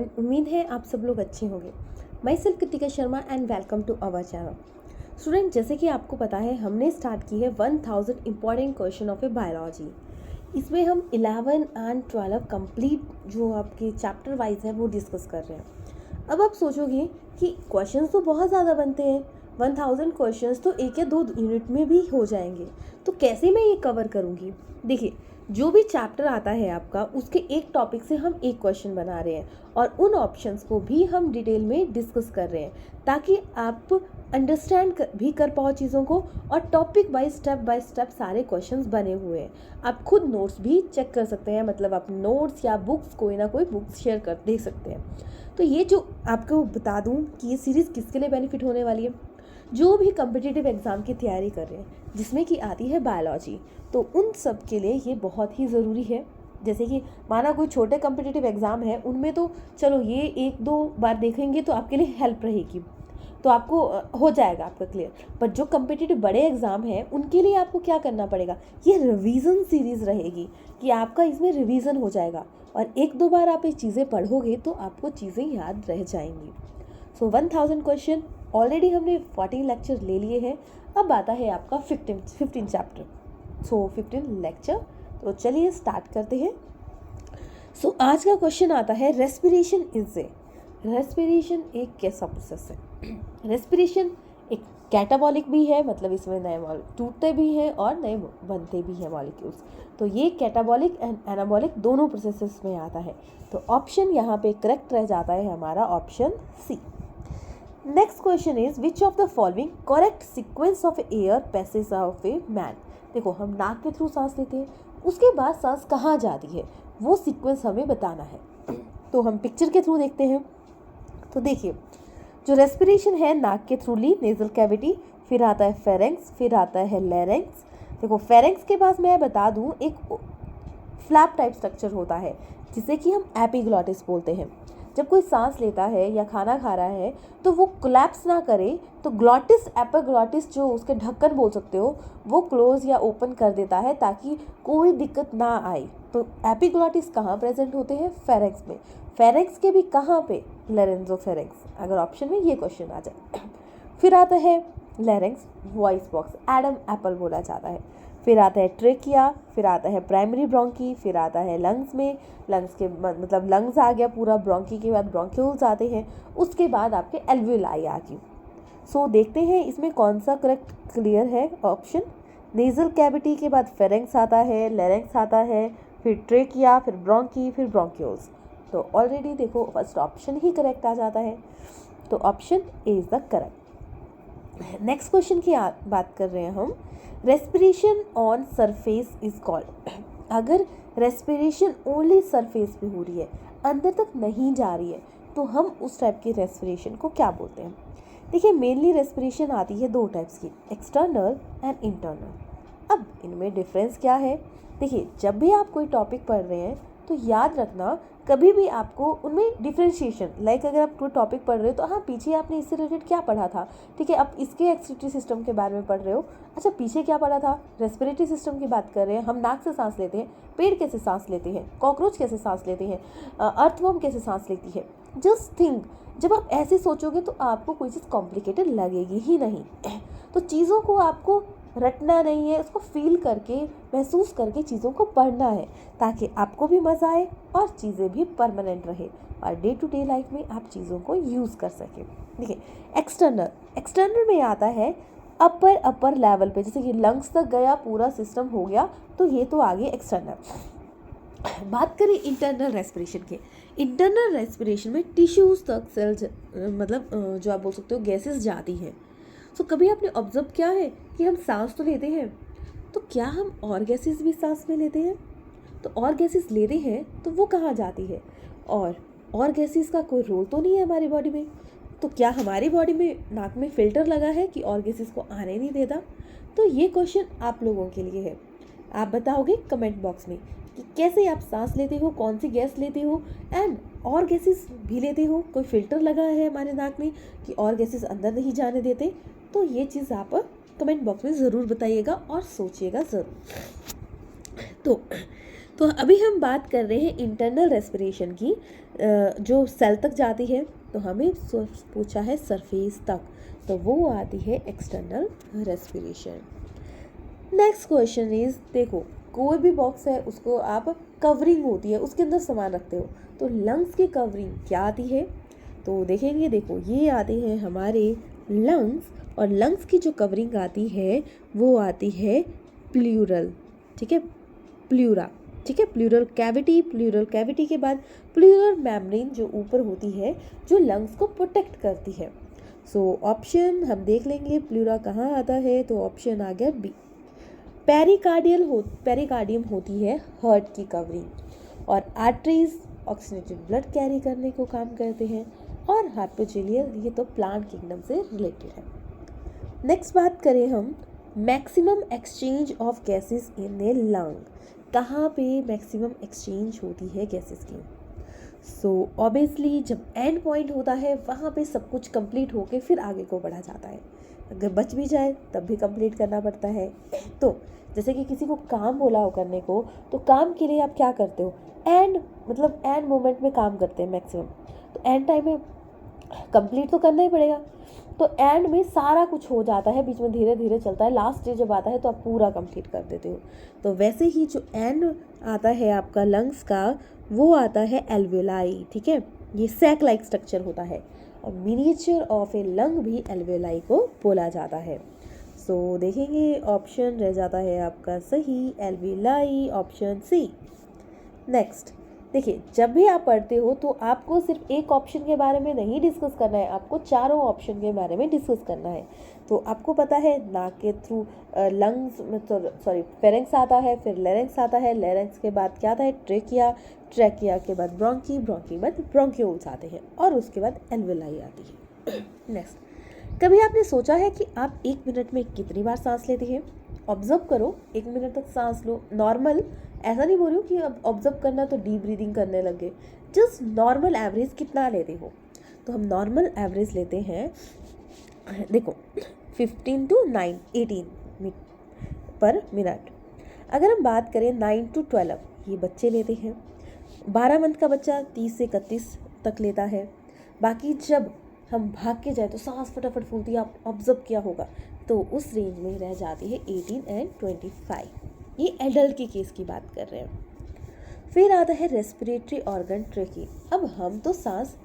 Student, उम्मीद है आप सब लोग अच्छे होंगे। Myself Kritika Sharma and welcome to our channel. Student, जैसे कि आपको पता है हमने स्टार्ट की है 1000 important question of A biology. इसमें हम 11 एंड 12 कंप्लीट जो आपके चैप्टर वाइज है वो डिस्कस कर रहे हैं। अब आप सोचोगे कि क्वेश्चंस तो बहुत ज़्यादा बनते हैं, 1000 क्वेश्चंस तो 1 या 2 यूनिट में भी हो जाएंगे, तो कैसे मैं ये कवर करूँगी। देखिए, जो भी चैप्टर आता है आपका, उसके एक टॉपिक से हम एक क्वेश्चन बना रहे हैं और उन ऑप्शंस को भी हम डिटेल में डिस्कस कर रहे हैं ताकि आप अंडरस्टैंड भी कर पाओ चीज़ों को, और टॉपिक बाय स्टेप सारे क्वेश्चंस बने हुए हैं। आप खुद नोट्स भी चेक कर सकते हैं, मतलब आप नोट्स या बुक्स कोई ना कोई बुक्स शेयर कर देख सकते हैं। तो ये जो आपको बता दूं कि ये सीरीज़ किसके लिए बेनिफिट होने वाली है, जो भी कम्पिटिटिव एग्ज़ाम की तैयारी कर रहे हैं जिसमें कि आती है बायोलॉजी, तो उन सब के लिए ये बहुत ही ज़रूरी है। जैसे कि माना कोई छोटे कम्पिटिटिव एग्ज़ाम है, उनमें तो चलो ये 1-2 बार देखेंगे तो आपके लिए हेल्प रहेगी, तो आपको हो जाएगा आपका क्लियर। बट जो कम्पिटिटिव बड़े एग्ज़ाम हैं उनके लिए आपको क्या करना पड़ेगा, ये रिवीजन सीरीज़ रहेगी कि आपका इसमें रिवीजन हो जाएगा और 1-2 बार आप ये चीज़ें पढ़ोगे तो आपको चीज़ें याद रह जाएंगी। सो 1000 क्वेश्चन ऑलरेडी हमने 14 लेक्चर ले लिए हैं। अब आता है आपका 15 चैप्टर, सो 15 लेक्चर। तो चलिए स्टार्ट करते हैं। सो आज का क्वेश्चन आता है, रेस्पिरेशन एक कैसा प्रोसेस है। रेस्पिरेशन एक कैटाबॉलिक भी है, मतलब इसमें नए मॉलिक्यूल टूटते भी हैं और नए बनते भी हैं मॉलिक्यूल्स। तो ये कैटाबॉलिक एंड एनाबॉलिक दोनों प्रोसेसेस में आता है। तो ऑप्शन यहाँ पे करेक्ट रह जाता है हमारा option C. Next question is, which of the following correct sequence of air passage of a man. देखो, हम नाक के थ्रू सांस लेते हैं, उसके बाद सांस कहाँ जाती है वो सीक्वेंस हमें बताना है। तो हम पिक्चर के थ्रू देखते हैं। तो देखिए, जो रेस्पिरेशन है नाक के थ्रू ली, नेजल कैविटी, फिर आता है फेरेंक्स, फिर आता है लैरिंक्स। देखो, फेरेंक्स के पास मैं बता दूं एक फ्लैप टाइप स्ट्रक्चर होता है जिसे कि हम एपिग्लॉटिस बोलते हैं। जब कोई सांस लेता है या खाना खा रहा है तो वो कोलैप्स ना करे, तो ग्लॉटिस एपिग्लॉटिस जो उसके ढक्कन बोल सकते हो, वो क्लोज या ओपन कर देता है ताकि कोई दिक्कत ना आए। तो एपिग्लॉटिस कहाँ प्रेजेंट होते हैं, फेरेंक्स में। फेरेंक्स के भी कहाँ पे, लेरेंजोफेरेंक्स, अगर ऑप्शन में ये क्वेश्चन आ जाए। फिर आता है larynx, voice box, Adam Apple बोला जाता है। फिर आता है ट्रेकिया, फिर आता है प्राइमरी ब्रोंकी, फिर आता है लंग्स में, लंग्स के मतलब लंग्स आ गया पूरा, ब्रोंकी के बाद ब्रोंक्यूल्स आते हैं, उसके बाद आपके एल्वियोलाई आ गई। सो देखते हैं इसमें कौन सा करेक्ट क्लियर है ऑप्शन। नेजल कैविटी के बाद फेरेंक्स आता है, लैरिंक्स आता है, फिर ट्रेकिया, फिर ब्रोंकी, फिर ब्रोंक्यूल्स। तो ऑलरेडी देखो फर्स्ट ऑप्शन ही करेक्ट आ जाता है, तो option A is the correct. Next question की बात कर रहे हैं हम, respiration on surface is called. अगर रेस्पिरेशन ओनली सरफेस पे हो रही है, अंदर तक नहीं जा रही है, तो हम उस टाइप की रेस्पिरेशन को क्या बोलते हैं। देखिए, मेनली रेस्पिरेशन आती है 2 टाइप्स की, एक्सटर्नल एंड इंटरनल। अब इनमें डिफरेंस क्या है। देखिए, जब भी आप कोई टॉपिक पढ़ रहे हैं तो याद रखना, कभी भी आपको उनमें डिफ्रेंशिएशन, लाइक अगर आप कोई टॉपिक पढ़ रहे हो तो हाँ, पीछे आपने इससे रिलेटेड क्या पढ़ा था, ठीक है, आप इसके एक्सक्रीटरी सिस्टम के बारे में पढ़ रहे हो, अच्छा पीछे क्या पढ़ा था, रेस्पिरेटरी सिस्टम की बात कर रहे हैं, हम नाक से सांस लेते हैं, पेड़ कैसे सांस लेते हैं, कॉकरोच कैसे सांस लेते हैं, अर्थवर्म कैसे सांस लेती है। जस्ट थिंक, जब आप ऐसे सोचोगे तो आपको कोई चीज़ कॉम्प्लिकेटेड लगेगी ही नहीं। तो चीज़ों को आपको रटना नहीं है, उसको फील करके, महसूस करके चीज़ों को पढ़ना है ताकि आपको भी मज़ा आए और चीज़ें भी परमानेंट रहे और डे टू डे लाइफ में आप चीज़ों को यूज़ कर सकें। देखिए, एक्सटर्नल में आता है अपर लेवल पे, जैसे कि लंग्स तक गया, पूरा सिस्टम हो गया, तो ये तो आगे एक्सटर्नल। बात करें इंटरनल रेस्पिरेशन के, इंटरनल रेस्पिरेशन में टिश्यूज़ तक सेल्स, मतलब जो आप बोल सकते हो गैसेस जाती हैं। तो कभी आपने ऑब्जर्व किया है कि हम सांस तो लेते हैं, तो क्या हम और गैसेस भी सांस में लेते हैं। तो और गैसेस लेते हैं तो वो कहाँ जाती है, और गैसेस का कोई रोल तो नहीं है हमारी बॉडी में। तो क्या हमारी बॉडी में नाक में फिल्टर लगा है कि और गैसेस को आने नहीं देता। तो ये क्वेश्चन आप लोगों के लिए है। आप बताओगे कमेंट बॉक्स में कि कैसे आप सांस लेते हो, कौन सी गैस लेते हो, एंड और गैसेस भी लेते हो, कोई फिल्टर लगा है हमारे नाक में कि और गैसेस अंदर नहीं जाने देते। तो ये चीज़ आप कमेंट बॉक्स में ज़रूर बताइएगा और सोचिएगा ज़रूर। तो तो अभी हम बात कर रहे हैं इंटरनल रेस्पिरेशन की, जो सेल तक जाती है। तो हमें पूछा है सरफेस तक, तो वो आती है external respiration. Next question is, देखो कोई भी बॉक्स है उसको आप कवरिंग होती है उसके अंदर सामान रखते हो, तो लंग्स की कवरिंग क्या आती है? तो देखेंगे, देखो ये आते हैं हमारे लंग्स, और लंग्स की जो कवरिंग आती है वो आती है प्लूरल, ठीक है, प्लूरा, ठीक है, प्लूरल कैविटी। प्लूरल कैविटी के बाद प्लूरल मेम्ब्रेन जो ऊपर होती है, जो लंग्स को प्रोटेक्ट करती है। सो ऑप्शन हम देख लेंगे प्लूरा कहाँ आता है, तो ऑप्शन आ गया बी। पेरिकार्डियम होती है हार्ट की कवरिंग, और आर्टरीज ऑक्सीजनेटेड ब्लड कैरी करने को काम करते हैं, और हाइपोथेलियल ये तो प्लांट किंगडम से रिलेटेड है। नेक्स्ट बात करें हम, maximum exchange of gases in a lung, कहाँ पे मैक्सिमम एक्सचेंज होती है गैसेस की? सो ऑब्वियसली जब एंड पॉइंट होता है वहाँ पे सब कुछ कंप्लीट होके फिर आगे को बढ़ा जाता है। अगर बच भी जाए तब भी कंप्लीट करना पड़ता है। तो जैसे कि किसी को काम बोला हो करने को, तो काम के लिए आप क्या करते हो, एंड मोमेंट में काम करते हैं मैक्सिमम, तो एंड टाइम में कंप्लीट तो करना ही पड़ेगा। तो एंड में सारा कुछ हो जाता है, बीच में धीरे धीरे चलता है, लास्ट स्टेज जब आता है तो आप पूरा कंप्लीट कर देते हो। तो वैसे ही जो एंड आता है आपका लंग्स का, वो आता है एल्वेलाई, ठीक है, ये सैक लाइक स्ट्रक्चर होता है, और मिनिएचर ऑफ ए लंग भी एल्वेलाई को बोला जाता है। सो देखेंगे ऑप्शन रह जाता है आपका सही, एल्वेलाई, ऑप्शन सी। नेक्स्ट देखिए, जब भी आप पढ़ते हो तो आपको सिर्फ एक ऑप्शन के बारे में नहीं डिस्कस करना है, आपको चारों ऑप्शन के बारे में डिस्कस करना है। तो आपको पता है नाक के थ्रू लंग्स फेरेंक्स आता है, फिर लेरेंक्स आता है, लेरेंक्स के बाद क्या आता है, ट्रेकिया, ट्रेकिया के बाद ब्रोंकी, ब्रोंकी के बाद ब्रोंक्यूल्स आते हैं, और उसके बाद एल्वेलाई आती है। नेक्स्ट, कभी आपने सोचा है कि आप 1 मिनट में कितनी बार सांस लेते हैं? ऑब्जर्व करो, 1 मिनट तक सांस लो नॉर्मल, ऐसा नहीं बोल रही हूँ कि अब ऑब्जर्व करना तो डीप ब्रीदिंग करने लगे, जस्ट नॉर्मल एवरेज कितना लेते हो? तो हम नॉर्मल एवरेज लेते हैं, देखो 15 to 18 पर मिनट। अगर हम बात करें 9 to 12, ये बच्चे लेते हैं। 12 मंथ का बच्चा 30 से 31 तक लेता है। बाकी जब हम भाग के जाए तो सांस फटाफट फूलती है, आप ऑब्जर्व किया होगा, तो उस रेंज में रह जाती है 18 and 25। ये एडल्ट के केस की बात कर रहे हैं। फिर आता है रेस्पिरेटरी ऑर्गन ट्रेकी। अब हम तो सांस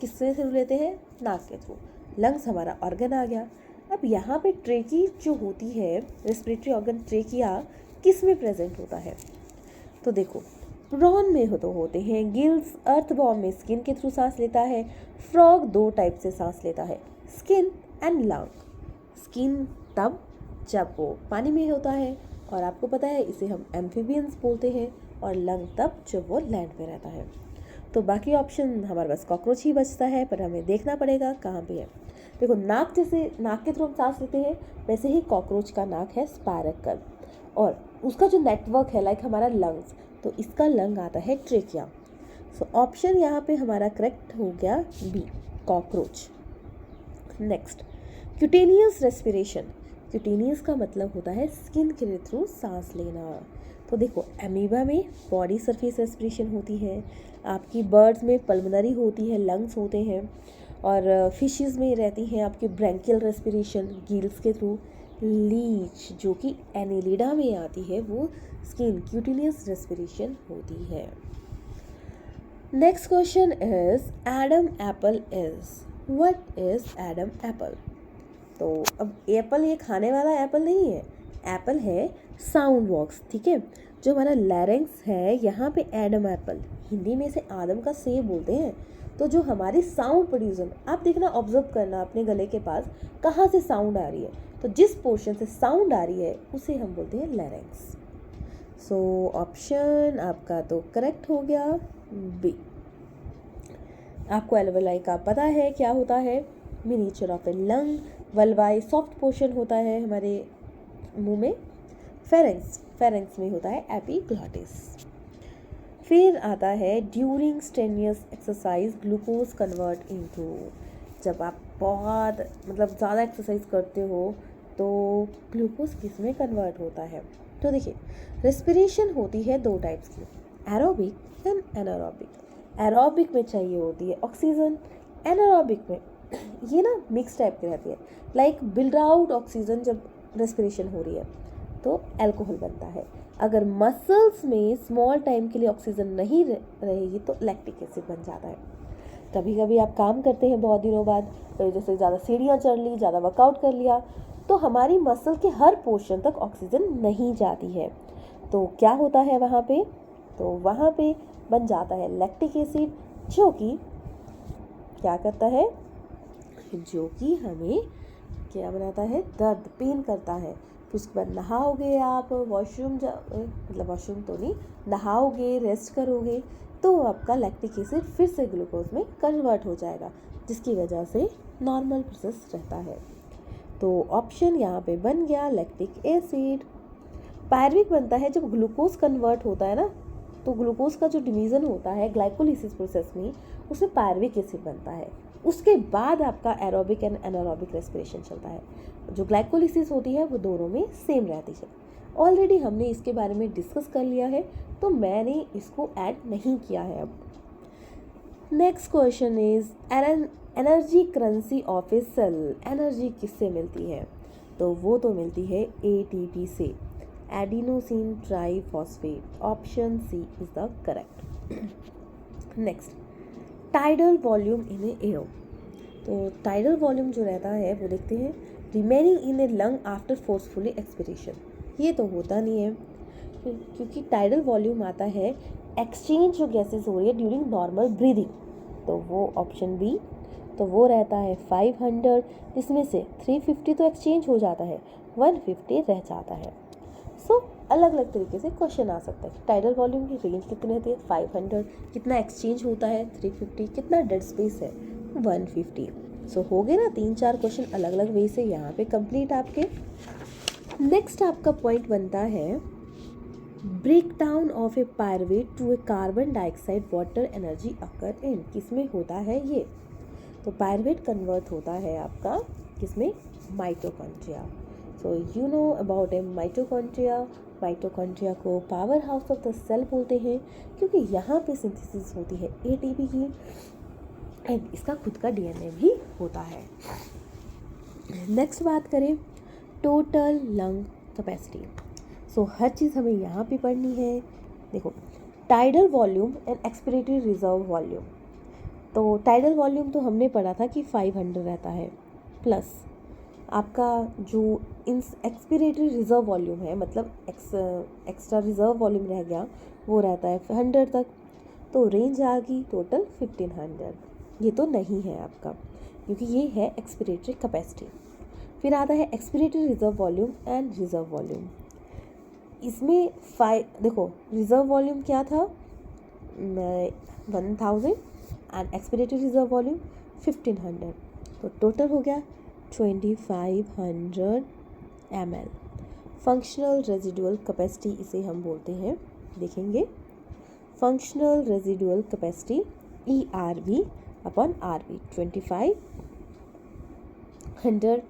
किससे थ्रू लेते हैं? नाक के थ्रू। लंग्स हमारा ऑर्गन आ गया। अब यहाँ पे ट्रेकी जो होती है, रेस्पिरेटरी ऑर्गन ट्रेकिया किस में प्रेजेंट होता है? तो देखो, प्रॉन में तो होते हैं गिल्स, अर्थवॉर्म में स्किन के थ्रू सांस लेता है, फ्रॉग 2 टाइप से सांस लेता है, स्किन एंड लंग। स्किन तब जब वो पानी में होता है, और आपको पता है इसे हम एम्फीबियंस बोलते हैं, और लंग तब जब वो लैंड पे रहता है। तो बाकी ऑप्शन हमारे पास कॉकरोच ही बचता है, पर हमें देखना पड़ेगा कहाँ पे है। देखो, नाक जैसे नाक के थ्रू हम सांस लेते हैं, वैसे ही कॉकरोच का नाक है स्पायरकल, और उसका जो नेटवर्क है लाइक हमारा लंग्स, तो इसका लंग आता है ट्रेकिया। सो ऑप्शन यहाँ पे हमारा करेक्ट हो गया B, cockroach. Next, cutaneous respiration. Cutaneous का मतलब होता है स्किन के थ्रू सांस लेना। तो देखो, एमीबा में बॉडी सरफेस रेस्पिरेशन होती है, आपकी बर्ड्स में पल्मोनरी होती है, लंग्स होते हैं, और फिशेस में रहती हैं आपकी ब्रैंकियल रेस्पिरेशन गिल्स के थ्रू। लीच जो कि एनेलिडा में आती है, वो स्किन क्यूटेनियस रेस्पिरेशन होती है। Next question is, Adam Apple is, what is Adam Apple? तो अब एप्पल ये खाने वाला एप्पल नहीं है, एप्पल है साउंड बॉक्स, ठीक है, जो हमारा लैरिंक्स है, यहाँ पे एडम एप्पल, हिंदी में इसे आदम का सेब बोलते हैं। तो जो हमारी साउंड प्रोड्यूसर, आप देखना, ऑब्जर्व करना अपने गले के पास कहाँ से साउंड आ रही है, तो जिस पोर्शन से साउंड आ रही है उसे हम बोलते हैं लैरिंक्स। सो ऑप्शन आपका तो करेक्ट हो गया बी। आपको एल्वेलाई का पता है क्या होता है? Miniature of a lung. वल्वाई सॉफ्ट पोर्शन होता है हमारे मुंह में। फेरेंक्स में होता है एपिग्लॉटिस। फिर आता है during strenuous exercise glucose convert into, जब आप बहुत ज़्यादा एक्सरसाइज करते हो तो ग्लूकोज किस में कन्वर्ट होता है? तो देखिए रेस्पिरेशन होती है दो टाइप्स की, एरोबिक एंड एनारोबिक। एरोबिक में चाहिए होती है ऑक्सीजन, एनारोबिक में ये ना मिक्स टाइप की रहती है, लाइक बिल्ड आउट ऑक्सीजन जब रेस्पिरेशन हो रही है तो अल्कोहल बनता है। अगर मसल्स में स्मॉल टाइम के लिए ऑक्सीजन नहीं रहेगी तो लैक्टिक एसिड बन जाता है। कभी कभी आप काम करते हैं बहुत दिनों बाद, जैसे ज़्यादा सीढ़ियाँ चढ़ ली, ज़्यादा वर्कआउट कर लिया, तो हमारी मसल के हर पोर्शन तक ऑक्सीजन नहीं जाती है, तो क्या होता है वहाँ पे, तो वहाँ पे बन जाता है लैक्टिक एसिड, जो कि क्या करता है, जो कि हमें क्या बनाता है, दर्द, पेन करता है। फिर उसके बाद नहाओगे आप, वॉशरूम मतलब वॉशरूम तो नहीं, नहाओगे, रेस्ट करोगे, तो आपका लैक्टिक एसिड फिर से ग्लूकोज में कन्वर्ट हो जाएगा, जिसकी वजह से नॉर्मल प्रोसेस रहता है। तो ऑप्शन यहाँ पे बन गया लैक्टिक एसिड। पायरुविक बनता है जब ग्लूकोज कन्वर्ट होता है ना, तो ग्लूकोज का जो डिवीज़न होता है ग्लाइकोलिसिस प्रोसेस में, उसमें पायरुविक एसिड बनता है। उसके बाद आपका एरोबिक एंड एनारोबिक रेस्पिरेशन चलता है। जो ग्लाइकोलिसिस होती है वो दोनों में सेम रहती है। ऑलरेडी हमने इसके बारे में डिस्कस कर लिया है, तो मैंने इसको ऐड नहीं किया है। अब next question is energy currency of a cell. Energy किससे मिलती है, तो वो तो मिलती है एटीपी से, adenosine triphosphate. Option C is the correct. Next, tidal volume in a air. तो टाइडल वॉल्यूम जो रहता है वो देखते हैं, remaining in a lung after forcefully expiration. ये तो होता नहीं है, क्योंकि टाइडल वॉल्यूम आता है एक्सचेंज जो गैसेस हो रही है ड्यूरिंग नॉर्मल ब्रीदिंग, तो वो ऑप्शन बी, तो वो रहता है 500, जिसमें से 350 तो एक्सचेंज हो जाता है, 150 रह जाता है। सो अलग अलग तरीके से क्वेश्चन आ सकता है। टाइडल वॉल्यूम की रेंज कितनी रहती है, 500, कितना एक्सचेंज होता है 350, कितना डेड स्पेस है 150। सो हो गए ना 3-4 क्वेश्चन अलग अलग वे से यहाँ पे कंप्लीट आपके। नेक्स्ट आपका पॉइंट बनता है, break down of a pyruvate to a carbon dioxide water energy occur in. किसमें होता है ये, तो पायरुवेट कन्वर्ट होता है आपका किसमें, mitochondria. So you know about a mitochondria. Mitochondria को power house of the cell बोलते हैं, क्योंकि यहाँ पे सिंथेसिस होती है एटीपी की, एंड इसका खुद का डीएनए भी होता है। नेक्स्ट बात करें, टोटल लंग कैपेसिटी। सो हर चीज़ हमें यहाँ पे पढ़नी है। देखो, tidal volume and expiratory reserve volume. तो टाइडल वॉल्यूम तो हमने पढ़ा था कि 500 रहता है, प्लस आपका जो एक्सपिरेटरी रिजर्व वॉल्यूम है, मतलब एक्स्ट्रा रिजर्व वॉल्यूम रह गया, वो रहता है 100 तक, तो रेंज आ गई टोटल 1500। ये तो नहीं है आपका, क्योंकि ये है एक्सपिरेटरी कैपेसिटी। फिर आता है expiratory reserve volume and reserve volume. इसमें देखो रिजर्व वॉल्यूम क्या था 1000 एंड एक्सपिरेटरी रिजर्व वॉल्यूम 1500, तो टोटल हो गया 2500 ml। फंक्शनल रेजिडुअल कैपेसिटी इसे हम बोलते हैं, देखेंगे functional residual capacity ERV upon RV 2500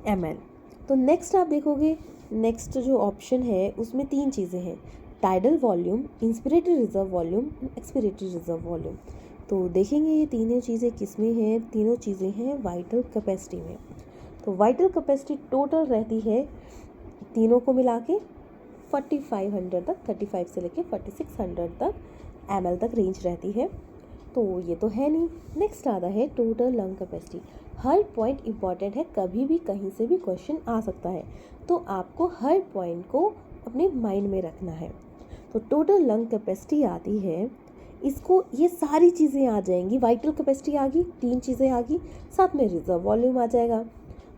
ml। तो नेक्स्ट आप देखोगे, नेक्स्ट जो ऑप्शन है उसमें 3 चीज़ें हैं, tidal volume, inspiratory reserve volume, expiratory reserve volume. तो देखेंगे ये तीनों चीज़ें किस में हैं, तीनों चीज़ें हैं वाइटल कैपेसिटी में। तो वाइटल कैपेसिटी टोटल रहती है तीनों को मिला के 4500 तक, 35 से लेके 4600 तक ml तक रेंज रहती है, तो ये तो है नहीं। नेक्स्ट आता है टोटल लंग कैपेसिटी। हर पॉइंट इंपॉर्टेंट है, कभी भी कहीं से भी क्वेश्चन आ सकता है, तो आपको हर पॉइंट को अपने माइंड में रखना है। तो टोटल लंग कैपेसिटी आती है, इसको ये सारी चीज़ें आ जाएंगी, वाइटल कैपेसिटी आ गई, 3 चीज़ें आ गई, साथ में रिजर्व वॉल्यूम आ जाएगा।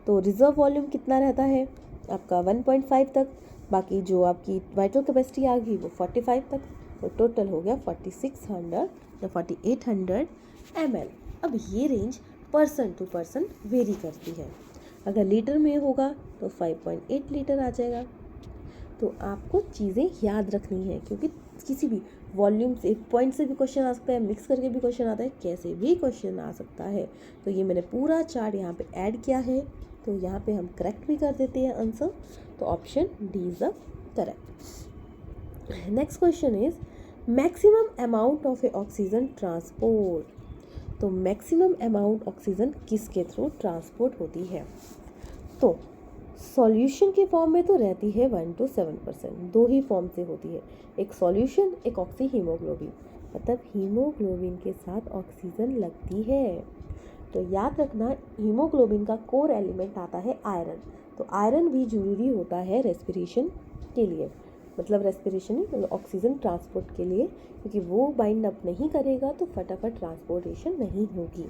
तो रिजर्व वॉल्यूम कितना रहता है आपका 1.5 तक, बाकी जो आपकी वाइटल कैपेसिटी आ गई वो 45 तक, तो टोटल हो गया 4600 या 4800 ml। अब ये range person to person vary करती है, अगर लीटर में होगा तो 5.8 लीटर आ जाएगा। तो आपको चीज़ें याद रखनी है, क्योंकि किसी भी वॉल्यूम से, पॉइंट से भी क्वेश्चन आ सकता है, मिक्स करके भी क्वेश्चन आता है, कैसे भी क्वेश्चन आ सकता है। तो ये मैंने पूरा चार्ट यहाँ पे ऐड किया है, तो यहाँ पे हम करेक्ट भी कर देते हैं आंसर। तो option D is the correct. Next question is maximum amount of A oxygen transport. तो मैक्सिमम अमाउंट ऑक्सीजन किसके थ्रू ट्रांसपोर्ट होती है? तो सॉल्यूशन के फॉर्म में तो रहती है 1 to 7%, दो ही फॉर्म से होती है, एक सॉल्यूशन एक ऑक्सी हीमोग्लोबिन, मतलब हीमोग्लोबिन के साथ ऑक्सीजन लगती है। तो याद रखना हीमोग्लोबिन का कोर एलिमेंट आता है आयरन, तो आयरन भी जरूरी होता है रेस्पिरेशन के लिए, मतलब रेस्पिरेशन मतलब ऑक्सीजन ट्रांसपोर्ट के लिए, क्योंकि वो बाइंड अप नहीं करेगा तो फटाफट ट्रांसपोर्टेशन नहीं होगी।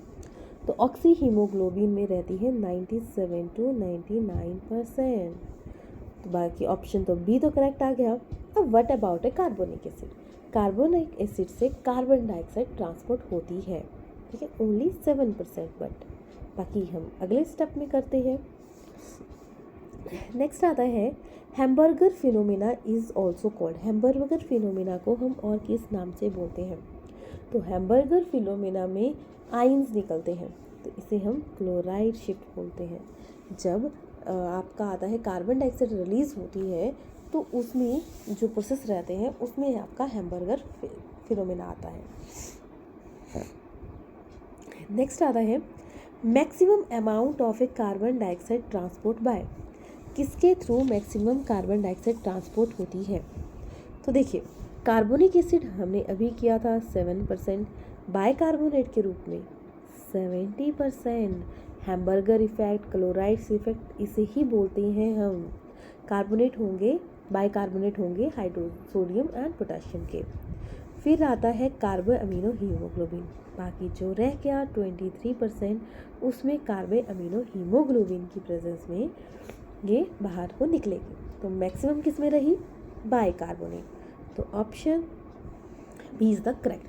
तो ऑक्सी हीमोग्लोबिन में रहती है 97 to 99%। तो बाकी ऑप्शन तो बी तो करेक्ट आ गया। अब what about A carbonic acid? Carbonic acid से कार्बन डाइऑक्साइड ट्रांसपोर्ट होती है, ठीक है, ओनली 7%, बट बाकी हम अगले स्टेप में करते हैं। नेक्स्ट आता है hamburger phenomena is also called. Hamburger phenomena को हम और किस नाम से बोलते हैं? तो हैम्बर्गर फिनोमिना में आयंस निकलते हैं, तो इसे हम क्लोराइड शिफ्ट बोलते हैं। जब आपका आता है कार्बन डाइऑक्साइड रिलीज होती है तो उसमें जो प्रोसेस रहते हैं उसमें आपका हैम्बर्गर फिनोमिना आता है। नेक्स्ट आता है maximum amount of a carbon dioxide transport by. किसके through maximum carbon dioxide transport होती है? तो देखिए कार्बोनिक एसिड हमने अभी किया था 7%, बाइकार्बोनेट के रूप में 70%, हैम्बर्गर इफेक्ट, क्लोराइड्स इफेक्ट, इसे ही बोलते हैं हम। कार्बोनेट होंगे, बाइकार्बोनेट होंगे हाइड्रो सोडियम एंड पोटेशियम के। फिर आता है कार्बो अमीनो हीमोग्लोबिन, बाकी जो रह गया 23% उसमें कार्बो अमीनो हीमोग्लोबिन की प्रेजेंस में ये बाहर को निकलेगी। तो मैक्सिमम किस में रही? बाइकार्बोनेट, तो option B is the correct.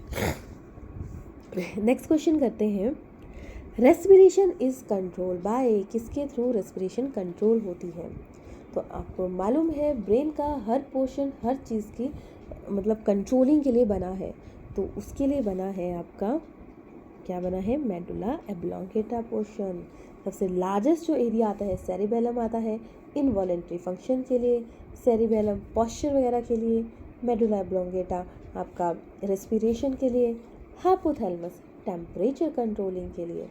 Next question करते हैं रेस्पिरेशन इज कंट्रोल बाय। किसके थ्रू रेस्पिरेशन कंट्रोल होती है? तो आपको मालूम है ब्रेन का हर पोर्शन हर चीज़ की मतलब कंट्रोलिंग के लिए बना है, तो उसके लिए बना है आपका क्या बना है? Medulla oblongata portion. सबसे लार्जेस्ट जो एरिया आता है सेरिबेलम आता है इनवॉलेंट्री फंक्शन के लिए, सेरिबेलम पॉस्चर वगैरह के लिए, मेडुला ऑब्लोंगेटा आपका रेस्पिरेशन के लिए, हाइपोथैलेमस टेम्परेचर कंट्रोलिंग के लिए।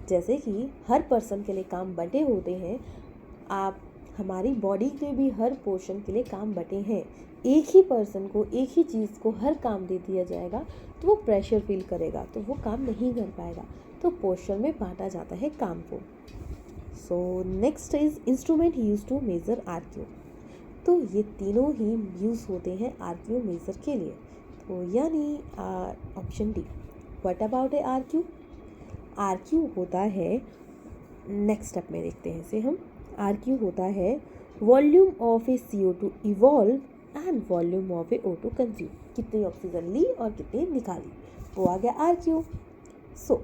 जैसे कि हर पर्सन के लिए काम बंटे होते हैं, आप हमारी बॉडी के भी हर पोर्शन के लिए काम बटे हैं। एक ही पर्सन को एक ही चीज़ को हर काम दे दिया जाएगा तो वो प्रेशर फील करेगा, तो वो काम नहीं कर पाएगा, तो पोर्शन में बांटा जाता है काम को। So next is instrument use to measure RQ. तो ये तीनों ही यूज़ होते हैं आरक्यू मेजर के लिए, तो यानी option D. What about A RQ? RQ होता है, नेक्स्ट स्टेप में देखते हैं इसे हम। आरक्यू होता है volume of A CO2 evolve and volume of A O2 consume. कितनी ऑक्सीजन ली और कितनी निकाली, वो आ गया RQ. So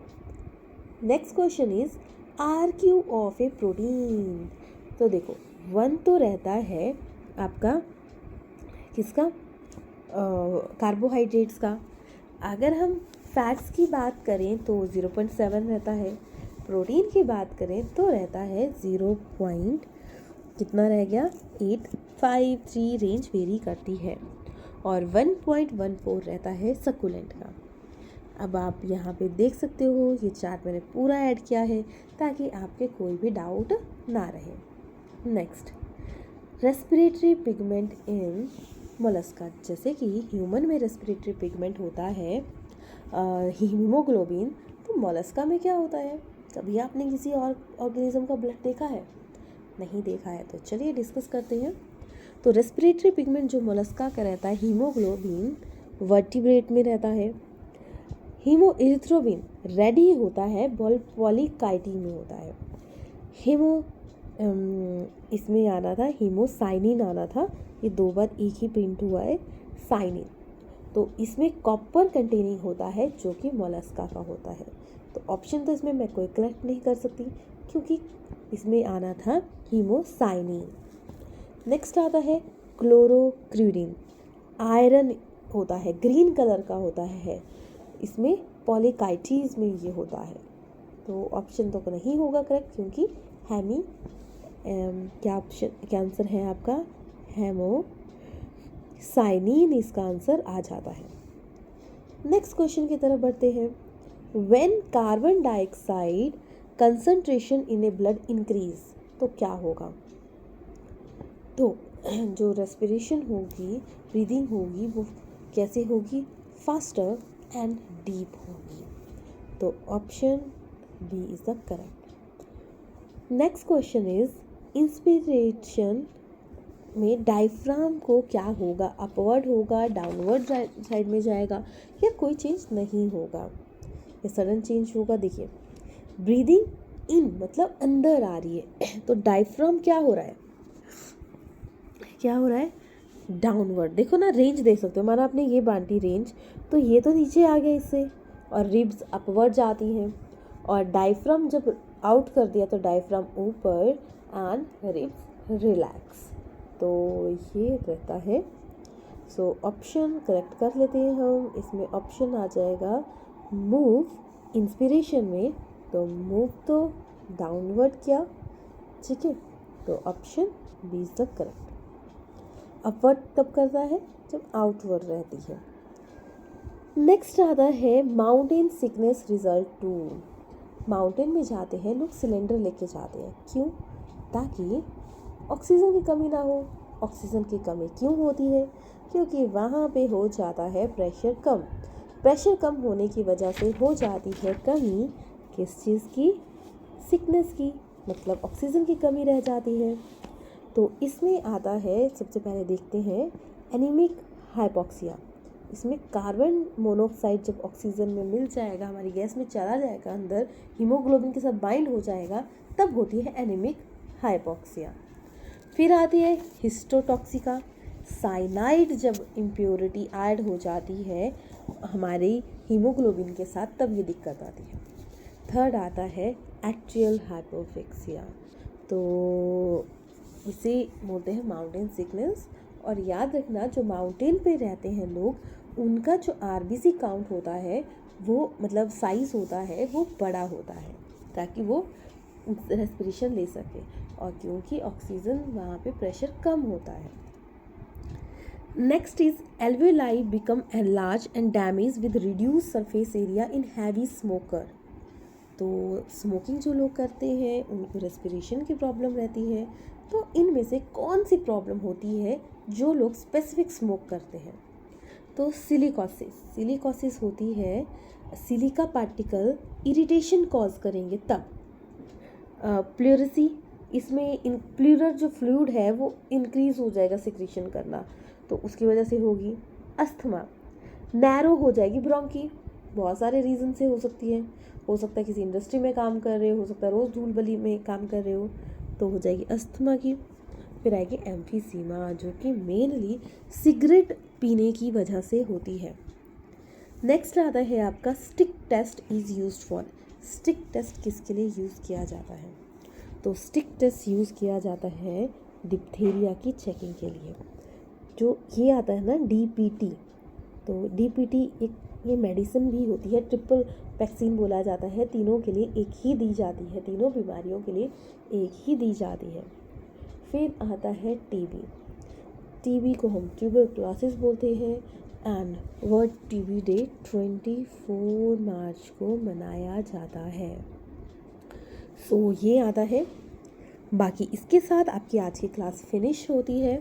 next question is RQ of A protein. तो देखो 1 तो रहता है आपका किसका? कार्बोहाइड्रेट्स का। अगर हम फैट्स की बात करें तो 0.7 रहता है, प्रोटीन की बात करें तो रहता है 0. कितना रह गया? 853 रेंज वेरी करती है, और 1.14 रहता है सकुलेंट का। अब आप यहाँ पे देख सकते हो ये चार्ट मैंने पूरा ऐड किया है ताकि आपके कोई भी डाउट ना रहे। नेक्स्ट रेस्पिरेटरी पिगमेंट इन मोलस्का। जैसे कि ह्यूमन में रेस्पिरेटरी पिगमेंट होता है हीमोग्लोबिन, तो मोलस्का में क्या होता है? कभी आपने किसी और ऑर्गेनिज्म का ब्लड देखा है? नहीं देखा है, तो चलिए डिस्कस करते हैं। तो रेस्पिरेटरी पिगमेंट जो मोलस्का का रहता है हीमोग्लोबिन वर्टिब्रेट में रहता है, हीमो इरिथ्रोबिन रेड ही होता है, पॉलीकाइटिन में होता है, हीमो इसमें आना था हीमोसाइनिन आना था, ये 2 बार एक ही प्रिंट हुआ है साइनिन। तो इसमें कॉपर कंटेनिंग होता है जो कि मोलस्का का होता है, तो ऑप्शन तो इसमें मैं कोई करेक्ट नहीं कर सकती क्योंकि इसमें आना था हीमोसाइनिन। नेक्स्ट आता है क्लोरोक्यूरिन, आयरन होता है, ग्रीन कलर का होता है, इसमें पॉलीकाइटीज में ये होता है, तो ऑप्शन तो नहीं होगा करेक्ट क्योंकि क्या आंसर है आपका? साइनिन इसका आंसर आ जाता है। नेक्स्ट क्वेश्चन की तरफ बढ़ते हैं। When carbon dioxide concentration in A blood increase, तो क्या होगा? तो जो रेस्पिरेशन होगी, ब्रीदिंग होगी, वो कैसे होगी? फास्टर एंड डीप होगी। तो option B is the correct. Next question is inspiration में डायफ्राम को क्या होगा? अपवर्ड होगा, डाउनवर्ड साइड में जाएगा, या कोई चेंज नहीं होगा, या सडन चेंज होगा? देखिए, ब्रीदिंग इन मतलब अंदर आ रही है, तो डायफ्राम क्या हो रहा है? क्या हो रहा है? डाउनवर्ड। देखो ना, रेंज देख सकते हो, माना आपने ये बांटी रेंज, तो ये तो नीचे आ गया इससे, और रिब्स अपवर्ड जाती हैं, और डायफ्राम जब आउट कर दिया तो डायफ्राम ऊपर एंड रिब्स रिलैक्स। तो ये रहता है। सो ऑप्शन करेक्ट कर लेते हैं हम। इसमें ऑप्शन आ जाएगा मूव इंस्पिरेशन में, तो मूव तो डाउनवर्ड किया, ठीक है, तो option B is the correct. Upward तब करता है जब आउटवर्ड रहती है। नेक्स्ट आता है माउंटेन सिकनेस रिजल्ट 2। माउंटेन में जाते हैं लोग, सिलेंडर लेके जाते हैं, क्यों? ताकि ऑक्सीजन की कमी ना हो। ऑक्सीजन की कमी क्यों होती है? क्योंकि वहाँ पे हो जाता है प्रेशर कम। प्रेशर कम होने की वजह से हो जाती है कमी, किस चीज़ की? सिकनेस की, मतलब ऑक्सीजन की कमी रह जाती है। तो इसमें आता है, सबसे पहले देखते हैं एनीमिक हाइपोक्सिया। इसमें कार्बन मोनोऑक्साइड जब ऑक्सीजन में मिल जाएगा, हमारी गैस में चला जाएगा, अंदर हीमोग्लोबिन के साथ बाइंड हो जाएगा, तब होती है एनीमिक हाइपोक्सिया। फिर आती है हिस्टोटॉक्सिका। साइनाइड जब इम्प्योरिटी ऐड हो जाती है हमारी हीमोग्लोबिन के साथ, तब ये दिक्कत आती है। थर्ड आता है एट्रियल हाइपोक्सिया। तो इसे बोलते हैं माउंटेन सिकनेस। और याद रखना, जो माउंटेन पे रहते हैं लोग, उनका जो आरबीसी काउंट होता है, वो मतलब साइज होता है, वो बड़ा होता है, ताकि वो रेस्पिरेशन ले सके, और क्योंकि ऑक्सीजन वहाँ पे प्रेशर कम होता है। Next is alveoli become enlarge and damage with reduce surface area in heavy smoker. तो स्मोकिंग जो लोग करते हैं उनको रेस्पिरेशन की प्रॉब्लम रहती है। तो इनमें से कौन सी प्रॉब्लम होती है जो लोग स्पेसिफिक स्मोक करते हैं? तो सिलिकॉसिस होती है। सिलिका पार्टिकल इरिटेशन कॉज करेंगे तब। प्लूरेसी, इसमें प्लूरर जो फ्लूइड है वो इंक्रीज हो जाएगा सिक्रीशन करना, तो उसकी वजह से होगी। अस्थमा, नैरो हो जाएगी ब्रोंकी, बहुत सारे रीज़न से हो सकती है। हो सकता है किसी इंडस्ट्री में काम कर रहे हो सकता है रोज़ धूल बली में काम कर रहे हो, तो हो जाएगी अस्थमा की। फिर आएगी एम्फीसीमा, जो कि मेनली सिगरेट पीने की वजह से होती है। नेक्स्ट आता है आपका stick test is used for. Stick test किसके लिए यूज़ किया जाता है? तो स्टिक टेस्ट यूज़ किया जाता है डिप्थीरिया की चेकिंग के लिए। जो ये आता है ना डीपीटी, तो डीपीटी एक ये मेडिसिन भी होती है, ट्रिपल वैक्सीन बोला जाता है, तीनों के लिए एक ही दी जाती है, तीनों बीमारियों के लिए एक ही दी जाती है। फिर आता है टीबी। टीबी को हम ट्यूबरक्लोसिस बोलते हैं, एंड वर्ल्ड टीबी डे 24 मार्च को मनाया जाता है। सो ये आता है। बाकी इसके साथ आपकी आज की क्लास फिनिश होती है।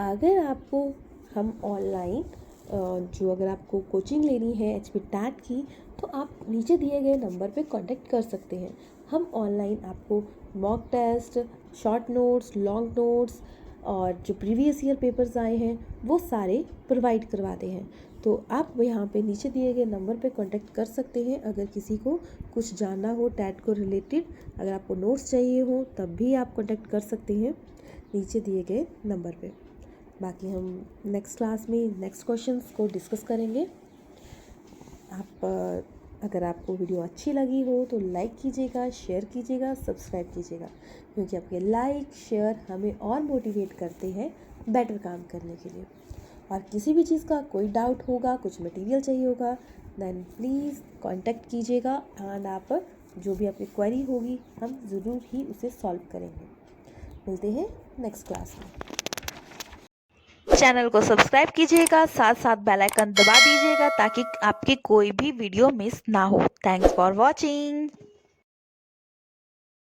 अगर आपको हम ऑनलाइन अगर आपको कोचिंग लेनी है HP टैट की, तो आप नीचे दिए गए नंबर पे कांटेक्ट कर सकते हैं। हम ऑनलाइन आपको mock test, short notes, long notes और जो प्रीवियस ईयर पेपर्स आए हैं वो सारे प्रोवाइड करवाते हैं। तो आप यहाँ पे नीचे दिए गए नंबर पे कांटेक्ट कर सकते हैं। अगर किसी को कुछ जानना हो टैट को रिलेटेड, अगर आपको नोट्स चाहिए हो, तब भी आप कांटेक्ट कर सकते हैं नीचे दिए गए नंबर पे। बाकी हम नेक्स्ट क्लास में नेक्स्ट क्वेश्चंस को डिस्कस करेंगे। अगर आपको वीडियो अच्छी लगी हो तो लाइक कीजिएगा, शेयर कीजिएगा, सब्सक्राइब कीजिएगा, क्योंकि आपके लाइक शेयर हमें और मोटिवेट करते हैं बेटर काम करने के लिए। और किसी भी चीज़ का कोई डाउट होगा, कुछ मटेरियल चाहिए होगा, देन प्लीज़ कांटेक्ट कीजिएगा, एंड आप जो भी आपकी क्वेरी होगी हम ज़रूर ही उसे सॉल्व करेंगे। मिलते हैं नेक्स्ट क्लास में। चैनल को सब्सक्राइब कीजिएगा, साथ साथ बेल आइकन दबा दीजिएगा ताकि आपकी कोई भी वीडियो मिस ना हो। Thanks for watching.